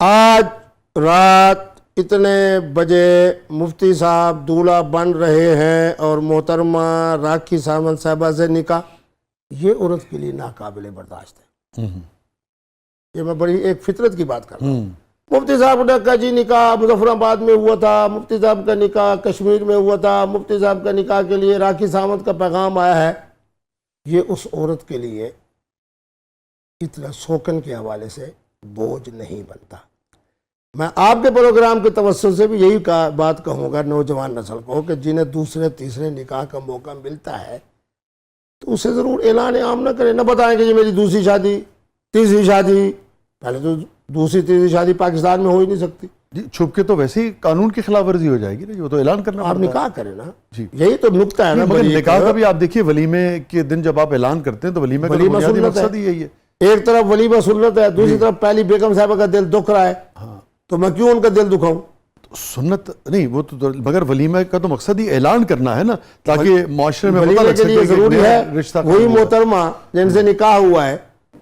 آج رات اتنے بجے مفتی صاحب دولہا بن رہے ہیں اور محترمہ راکھی سامنت صاحبہ سے نکاح، یہ عورت کے لیے ناقابل برداشت ہے۔ یہ میں بڑی ایک فطرت کی بات کر رہا ہوں۔ مفتی صاحب نے کہا جی نکاح مظفر آباد میں ہوا تھا، مفتی صاحب کا نکاح کشمیر میں ہوا تھا، مفتی صاحب کا نکاح کے لیے راکھی سامنت کا پیغام آیا ہے۔ یہ اس عورت کے لیے اتنا سوکن کے حوالے سے بوجھ نہیں بنتا۔ میں آپ کے پروگرام کے توسط سے بھی یہی بات کہوں گا نوجوان نسل کو کہ جنہیں دوسرے تیسرے نکاح کا موقع ملتا ہے تو اسے ضرور اعلان عام نہ کریں، نہ بتائیں کہ یہ میری دوسری شادی، تیسری شادی۔ پہلے تو دوسری تیسری شادی پاکستان میں ہو ہی نہیں سکتی جی، چھپ کے تو ویسے ہی قانون کی خلاف ورزی ہو جائے گی نا، وہ تو اعلان کرنا آپ پڑتا ہے۔ نکاح کریں نا، جی یہی تو نکتہ ہے نا۔ مگر نکاح کا بھی آپ دیکھیے ولیمے کے دن جب آپ اعلان کرتے ہیں تو ولیمے کا ولیمہ بنیادی سنت مقصد ہے۔ ہی یہی ہے۔ ایک طرف ولیمہ سنت ہے، دوسری طرف پہلی بیگم صاحبہ کا دل دکھ رہا ہے، تو میں کیوں ان کا دل دکھاؤں؟ سنت نہیں وہ تو، مگر ولیمہ کا تو مقصد ہی اعلان کرنا ہے نا، تاکہ معاشرے میں پتہ ولیمے لگ کے سکے لیے کہ ضروری نیا ہے رشتہ وہی قائم ہوا۔ محترمہ جن سے نکاح ہوا ہے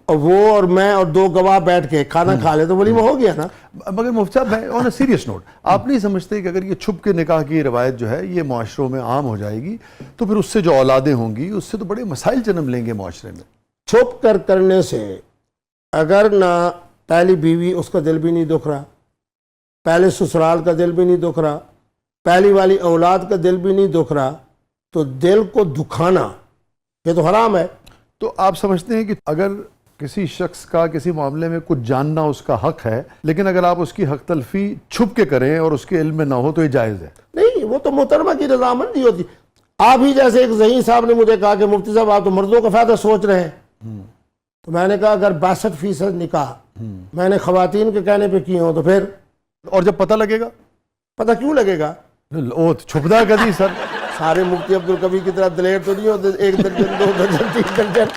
اور وہ اور میں اور دو گواہ بیٹھ کے کھانا کھا لے تو ولیمہ ہو گیا نا۔ مگر مفتی صاحب میں آن اے سیریس نوٹ، آپ نہیں سمجھتے کہ اگر یہ چھپ کے نکاح کی روایت جو ہے یہ معاشروں میں عام ہو جائے گی تو پھر اس سے جو اولادیں ہوں گی اس سے تو بڑے مسائل جنم لیں گے معاشرے میں؟ چھپ کر کرنے سے اگر نہ پہلی بیوی اس کا دل بھی نہیں دکھ رہا، پہلے سسرال کا دل بھی نہیں دکھ رہا، پہلی والی اولاد کا دل بھی نہیں دکھ رہا، تو دل کو دکھانا یہ تو حرام ہے۔ تو آپ سمجھتے ہیں کہ اگر کسی شخص کا کسی معاملے میں کچھ جاننا اس کا حق ہے، لیکن اگر آپ اس کی حق تلفی چھپ کے کریں اور اس کے علم میں نہ ہو تو یہ جائز ہے؟ نہیں، وہ تو محترمہ کی رضامندی ہوتی۔ آپ ہی جیسے ایک ذہین صاحب نے مجھے کہا کہ مفتی صاحب آپ تو مردوں کا فائدہ سوچ رہے ہیں، تو میں نے کہا اگر 62% نکاح میں نے خواتین کے کہنے پہ کیے ہوں تو پھر اور جب پتہ لگے گا؟ پتہ کیوں لگے گا؟ او چھپدا کدی سر؟ سارے مفتی عبدالکبیر کی طرح دلیر تو نہیں ہوتے، 1 درجن 2 درجن 3 درجن۔